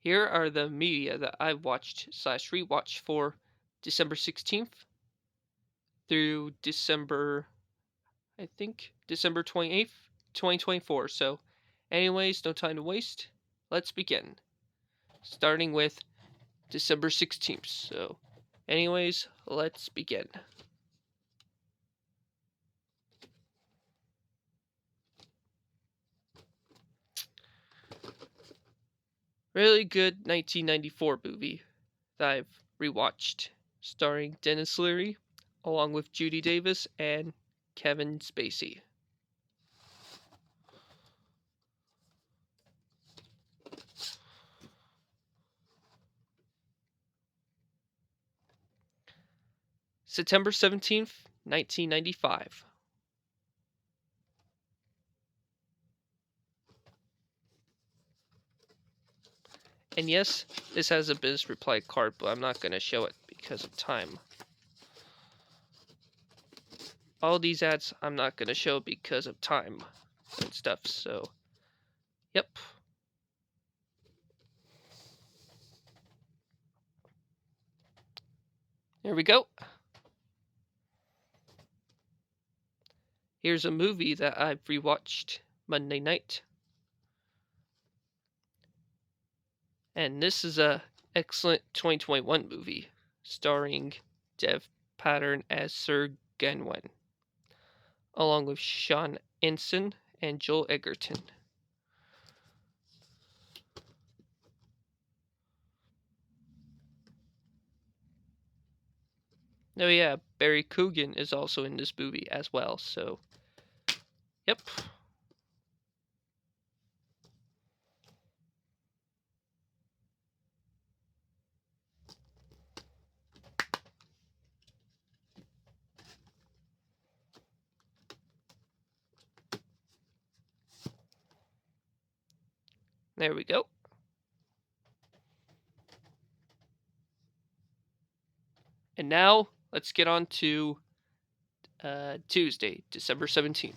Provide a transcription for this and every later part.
Here are the media that I've watched slash rewatched for December 16th through December 28th, 2024. So, anyways, no time to waste. Let's begin. Starting with December 16th. So, anyways, let's begin. Really good 1994 movie that I've rewatched, starring Dennis Leary, along with Judy Davis and Kevin Spacey. September 17th, 1995. And yes, this has a biz reply card, but I'm not going to show it because of time. All these ads I'm not going to show because of time and stuff, so yep. Here we go. Here's a movie that I've rewatched Monday night. And this is a excellent 2021 movie starring Dev Pattern as Sir Gawain, along with Sean Ensign and Joel Edgerton. Oh yeah, Barry Coogan is also in this movie as well, so yep. There we go. And now let's get on to Tuesday, December 17th.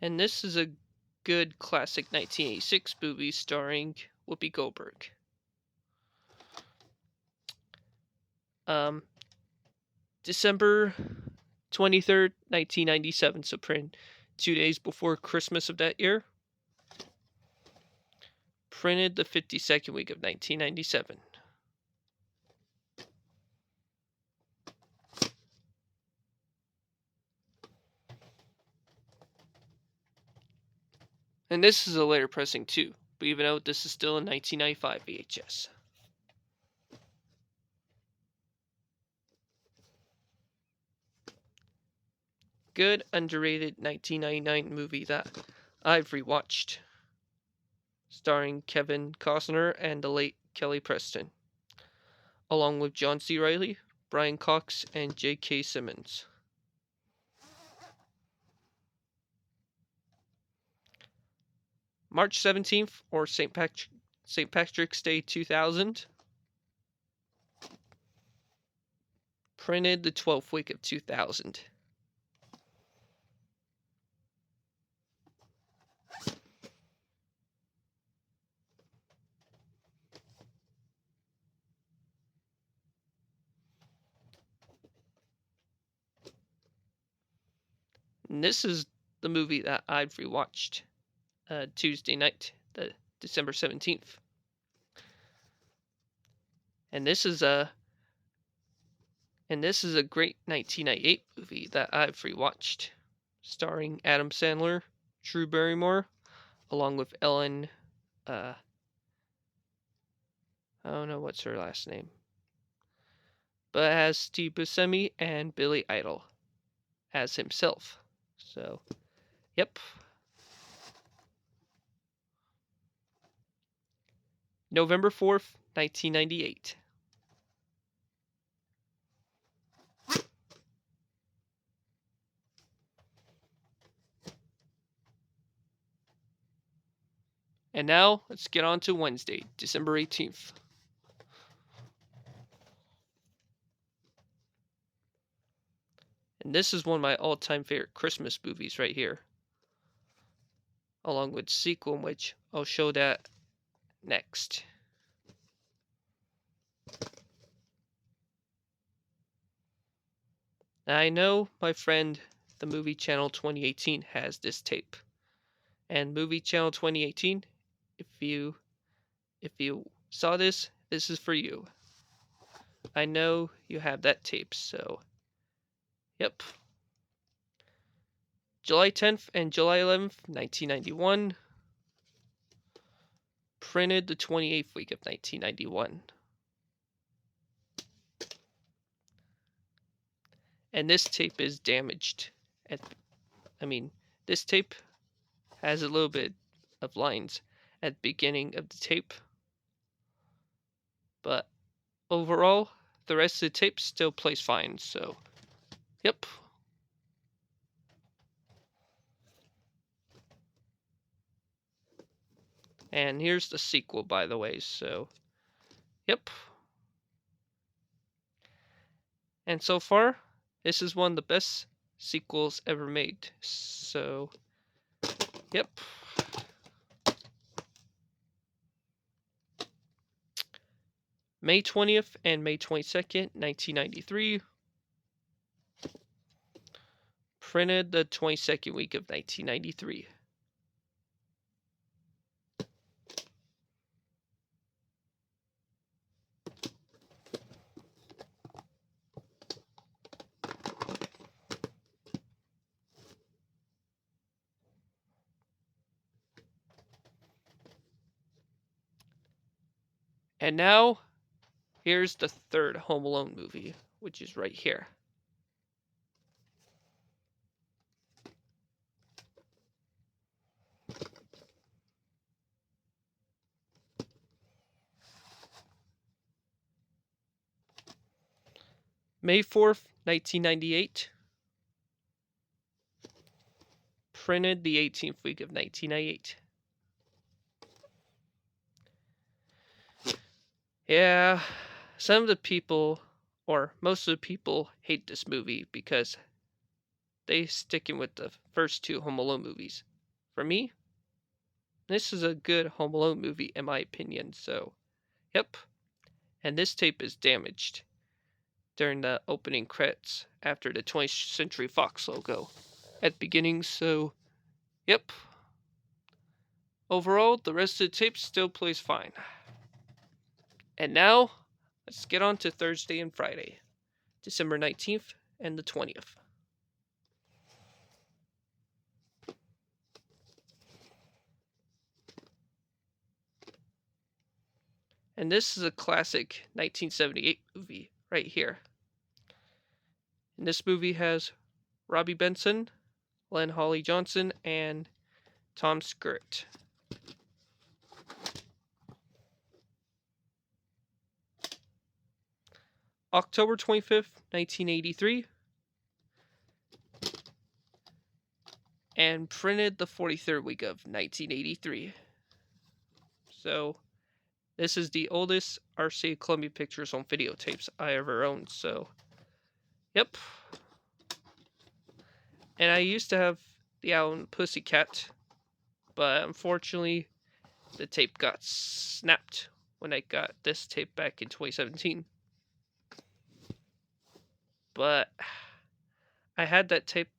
And this is a good classic 1986 movie starring Whoopi Goldberg. December 23rd, 1997, so print 2 days before Christmas of that year. Printed the 52nd week of 1997. And this is a later pressing too, but even though this is still a 1995 VHS. Good underrated 1999 movie that I've rewatched, starring Kevin Costner and the late Kelly Preston, along with John C. Reilly, Brian Cox, and J.K. Simmons. March 17th, or St. Patrick's Day 2000. Printed the 12th week of 2000. And this is the movie that I've rewatched Tuesday night, the December 17th. And this is a great 1998 movie that I've rewatched, starring Adam Sandler, Drew Barrymore, along with Ellen. I don't know what's her last name, but it has Steve Buscemi and Billy Idol as himself. So, yep. November 4th, 1998. And now, let's get on to Wednesday, December 18th. And this is one of my all-time favorite Christmas movies right here, along with sequel, which I'll show that next. Now, I know my friend, the Movie Channel 2018, has this tape. And Movie Channel 2018, if you saw this, this is for you. I know you have that tape, so yep. July 10th and July 11th, 1991. Printed the 28th week of 1991. And this tape is damaged. This tape has a little bit of lines at the beginning of the tape. But overall, the rest of the tape still plays fine, so yep. And here's the sequel, by the way, so yep. And so far, this is one of the best sequels ever made, so yep. May 20th and May 22nd, 1993. Printed the 22nd week of 1993. And now, here's the third Home Alone movie, which is right here. May 4th, 1998. Printed the 18th week of 1998. Yeah, some of the people, or most of the people, hate this movie because they sticking with the first two Home Alone movies. For me, this is a good Home Alone movie in my opinion, so yep. And this tape is damaged during the opening credits after the 20th Century Fox logo at the beginning, so yep. Overall, the rest of the tape still plays fine. And now, let's get on to Thursday and Friday, December 19th and the 20th. And this is a classic 1978 movie right here. And this movie has Robbie Benson, Len Holly Johnson, and Tom Skerritt. October 25th, 1983. And printed the 43rd week of 1983. So, this is the oldest RCA Columbia Pictures home videotapes I ever owned, so yep. And I used to have the Owl and Pussycat, but unfortunately, the tape got snapped when I got this tape back in 2017. But I had that tape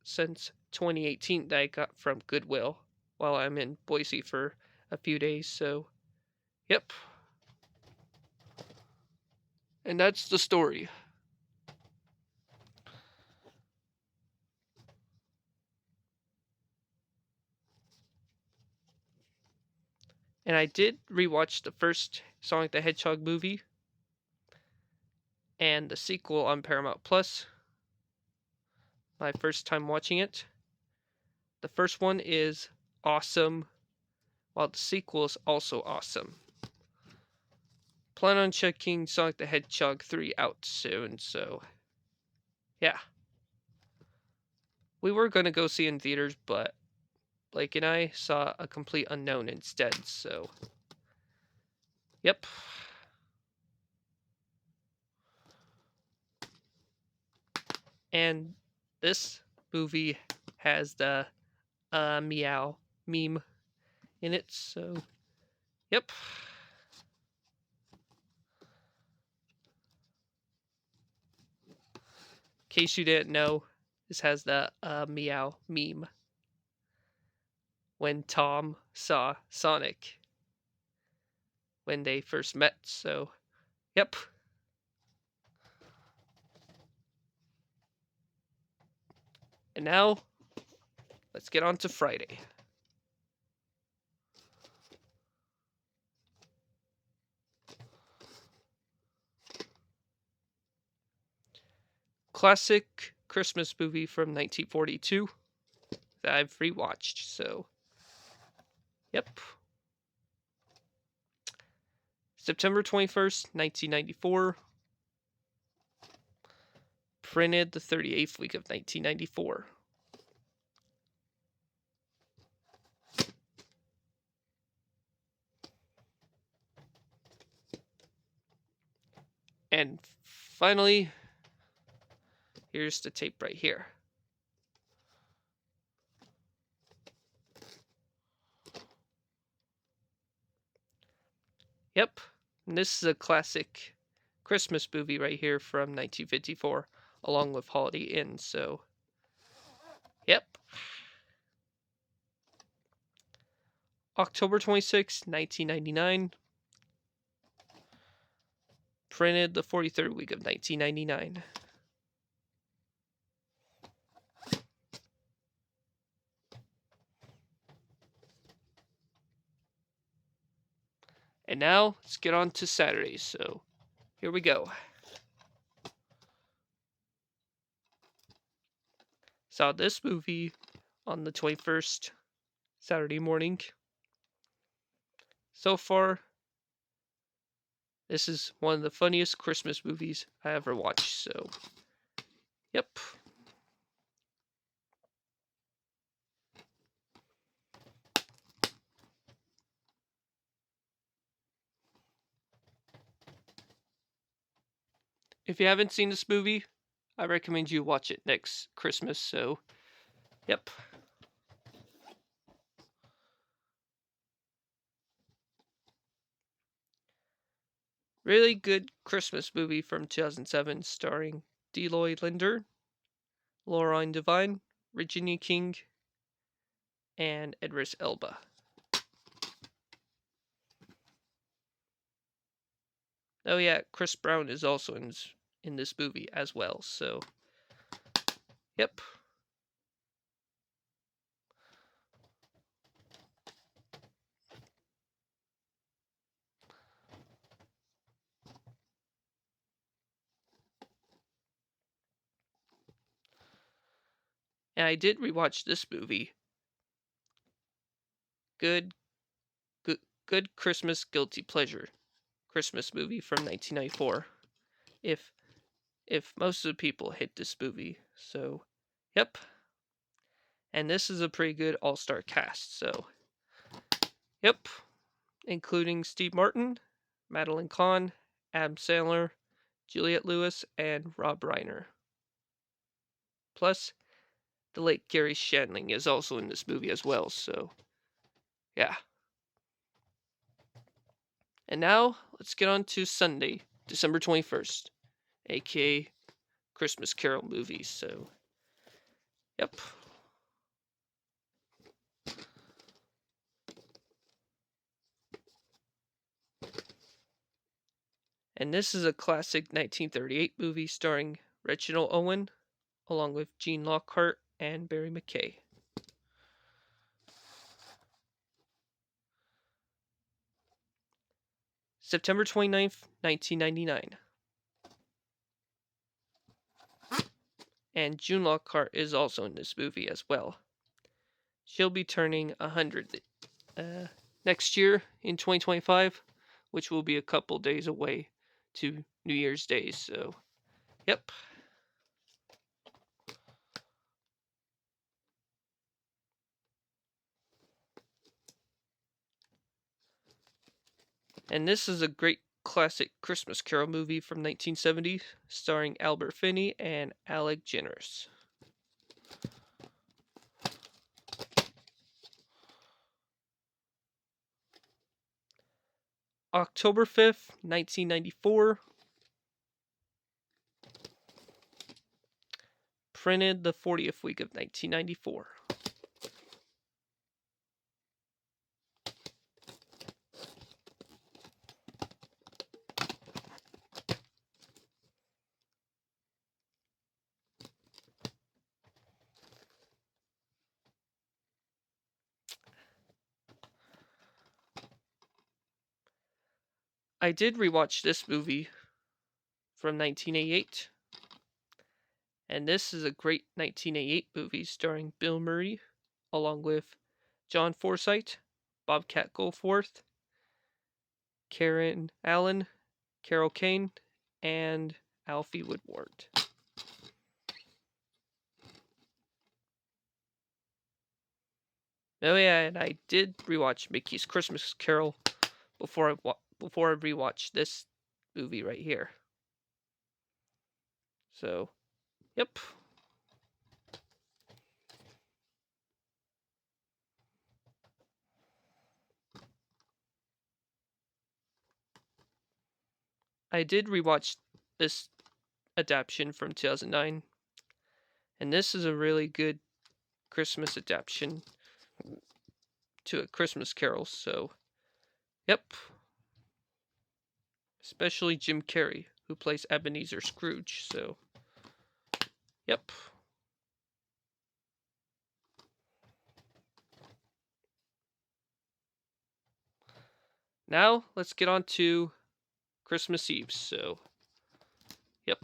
since 2018 that I got from Goodwill while I'm in Boise for a few days, so yep. And that's the story. And I did rewatch the first Sonic the Hedgehog movie and the sequel on Paramount Plus. My first time watching it. The first one is awesome, while the sequel is also awesome. Plan on checking Sonic the Hedgehog 3 out soon, so yeah. We were going to go see it in theaters, but Blake and I saw A Complete Unknown instead, so yep. And This movie has the meow meme in it, so yep. In case you didn't know, this has the meow meme when Tom saw Sonic when they first met, so yep. And now, let's get on to Friday. Classic Christmas movie from 1942 that I've rewatched, so yep. September 21st, 1994. Printed the 38th week of 1994. And finally, here's the tape right here. Yep, and this is a classic Christmas movie right here from 1954, along with Holiday Inn, so yep. October 26, 1999. Printed the 43rd week of 1999. And now, let's get on to Saturday, so here we go. Saw this movie on the 21st, Saturday morning. So far, this is one of the funniest Christmas movies I ever watched, so yep. If you haven't seen this movie, I recommend you watch it next Christmas, so yep. Really good Christmas movie from 2007 starring Deloy Linder, Lorraine Devine, Virginia King, and Idris Elba. Oh yeah, Chris Brown is also in this movie as well, so yep. And I did rewatch this movie. Good, good, good Christmas guilty pleasure Christmas movie from 1994. If most of the people hate this movie, so yep. And this is a pretty good all-star cast, so yep, including Steve Martin, Madeline Kahn, Adam Sandler, Juliette Lewis, and Rob Reiner. Plus, the late Gary Shandling is also in this movie as well, so yeah. And now, let's get on to Sunday, December 21st, aka Christmas Carol movies, so yep. And this is a classic 1938 movie starring Reginald Owen, along with Gene Lockhart and Barry McKay. September 29th, 1999. And June Lockhart is also in this movie as well. She'll be turning 100 next year in 2025, which will be a couple days away to New Year's Day, so yep. And this is a great classic Christmas Carol movie from 1970, starring Albert Finney and Alec Guinness. October 5th, 1994. Printed the 40th week of 1994. I did rewatch this movie from 1988, and this is a great 1988 movie starring Bill Murray, along with John Forsythe, Bobcat Goldthwait, Karen Allen, Carol Kane, and Alfie Woodward. Oh yeah, and I did rewatch Mickey's Christmas Carol before I rewatched this movie right here. So, yep. I did rewatch this adaptation from 2009, and this is a really good Christmas adaptation to A Christmas Carol. So, yep. Especially Jim Carrey, who plays Ebenezer Scrooge. So, yep. Now, let's get on to Christmas Eve. So, yep.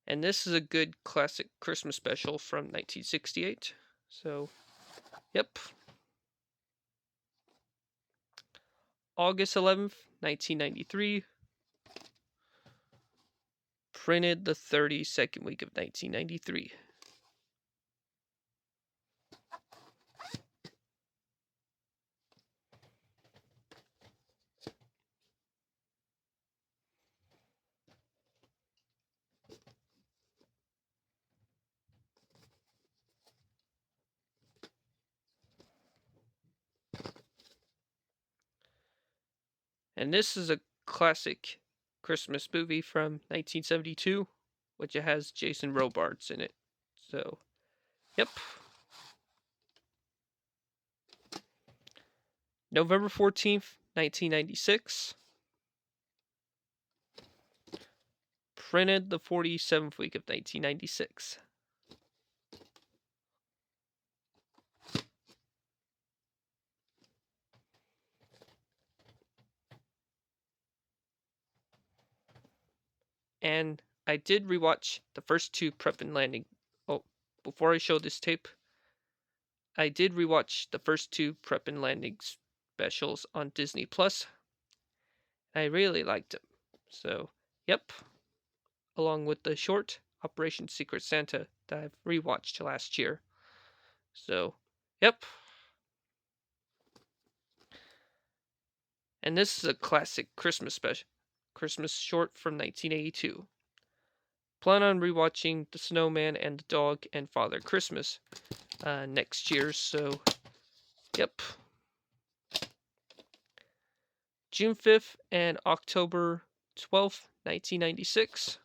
And this is a good classic Christmas special from 1968. So, yep. August 11th, 1993. Printed the 32nd week of 1993. And this is a classic Christmas movie from 1972, which it has Jason Robards in it. So, yep. November 14th, 1996. Printed the 47th week of 1996. And I did rewatch the first two Prep and Landing. Oh, before I show this tape, I did rewatch the first two Prep and Landing specials on Disney Plus. I really liked them. So, yep. Along with the short Operation Secret Santa that I've rewatched last year. So, yep. And this is a classic Christmas special, Christmas short from 1982. Plan on rewatching The Snowman and the Dog and Father Christmas next year. So, yep. June 5th and October 12th, 1996.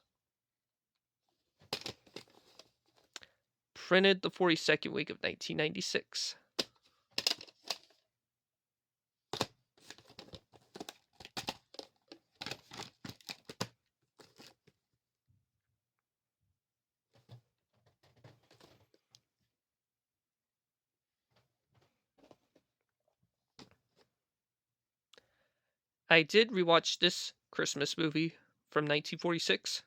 Printed the 42nd week of 1996. I did rewatch this Christmas movie from 1946,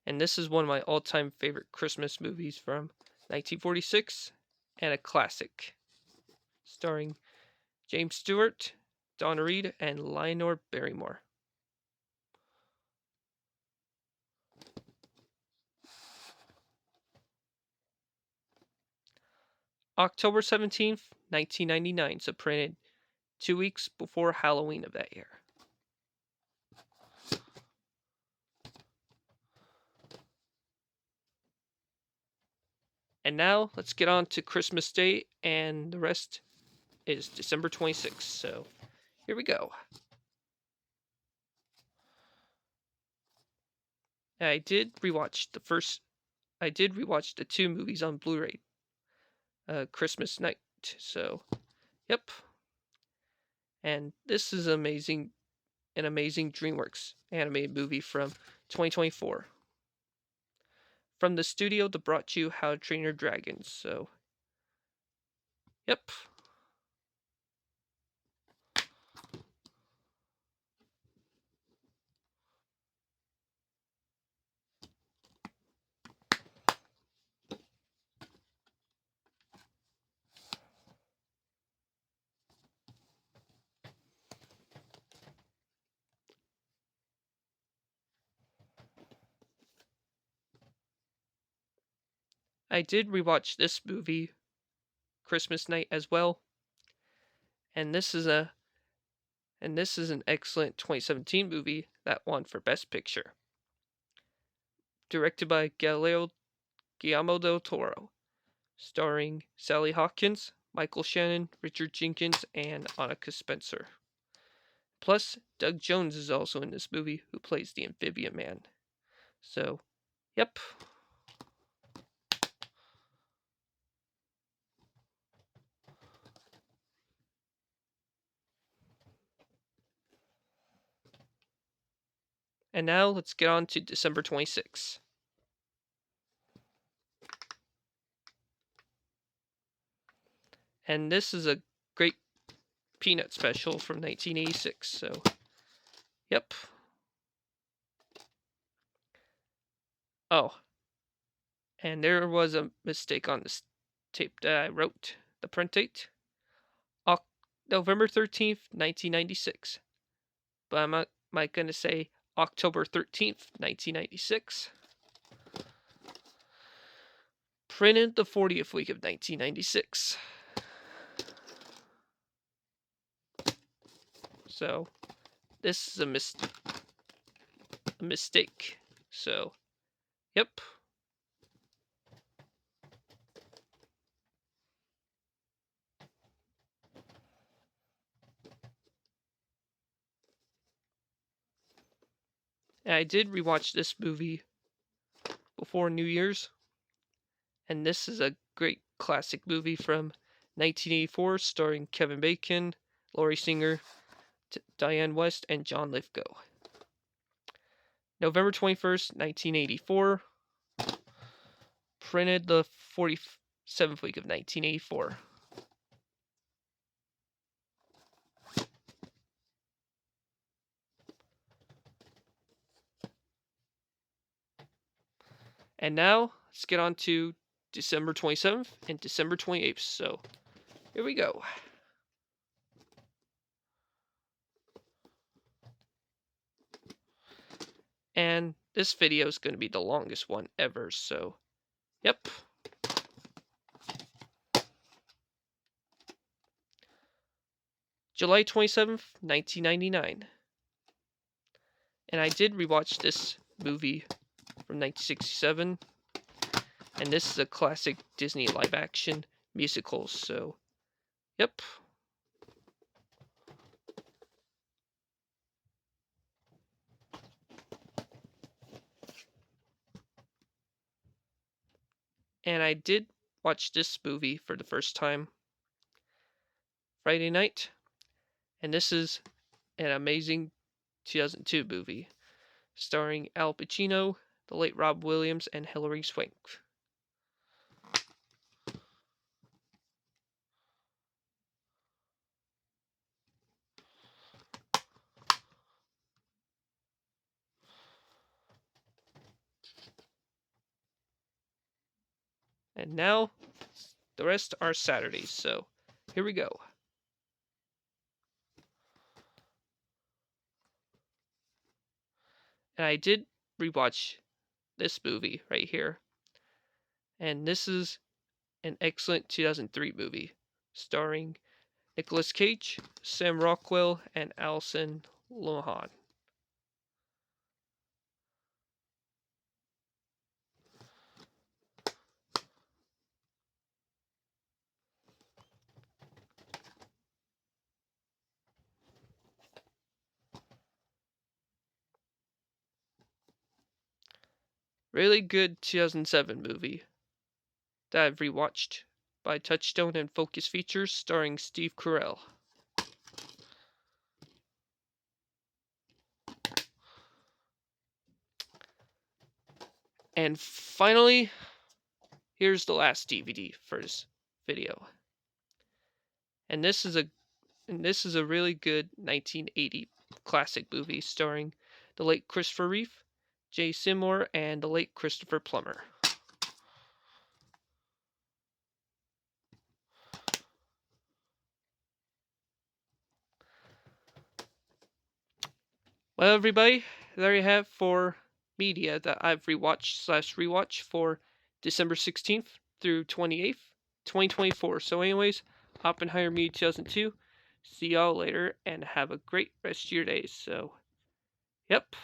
and this is one of my all-time favorite Christmas movies from 1946, and a classic, starring James Stewart, Donna Reed, and Lionel Barrymore. October 17th, 1999, so printed 2 weeks before Halloween of that year. And now let's get on to Christmas Day, and the rest is December 26th. So here we go. I did rewatch the first. I did rewatch the two movies on Blu-ray, Christmas night. So, yep. And this is an amazing DreamWorks animated movie from 2024, from the studio that brought you How to Train Your Dragon. So, yep. I did rewatch this movie Christmas night as well, and this is an excellent 2017 movie that won for Best Picture, directed by Guillermo del Toro, starring Sally Hawkins, Michael Shannon, Richard Jenkins, and Annika Spencer. Plus, Doug Jones is also in this movie, who plays the Amphibian Man. So, yep. And now let's get on to December 26th. And this is a great Peanut special from 1986. So, yep. Oh, and there was a mistake on this tape that I wrote. The print date, November 13th, 1996. But am I going to say October 13th, 1996? Printed the 40th week of 1996. So, this is a mistake. So, yep. And I did rewatch this movie before New Year's, and this is a great classic movie from 1984, starring Kevin Bacon, Laurie Singer, Diane West, and John Lithgow. November 21st, 1984. Printed the 47th week of 1984. And now, let's get on to December 27th and December 28th. So, here we go. And this video is going to be the longest one ever, so, yep. July 27th, 1999. And I did rewatch this movie from 1967. And this is a classic Disney live action musical, so, yep. And I did watch this movie for the first time Friday night. And this is an amazing 2002 movie starring Al Pacino, the late Rob Williams, and Hilary Swank. And now, the rest are Saturdays, so here we go. And I did rewatch this movie right here. And this is an excellent 2003 movie starring Nicolas Cage, Sam Rockwell, and Alison Lohan. Really good 2007 movie that I've rewatched by Touchstone and Focus Features starring Steve Carell. And finally, here's the last DVD for this video. And this is a really good 1980 classic movie starring the late Christopher Reeve, Jay Seymour, and the late Christopher Plummer. Well, everybody, there you have for media that I've rewatched for December 16th through 28th, 2024. So, anyways, Oppenheimer Me 2002. See y'all later and have a great rest of your days. So, yep.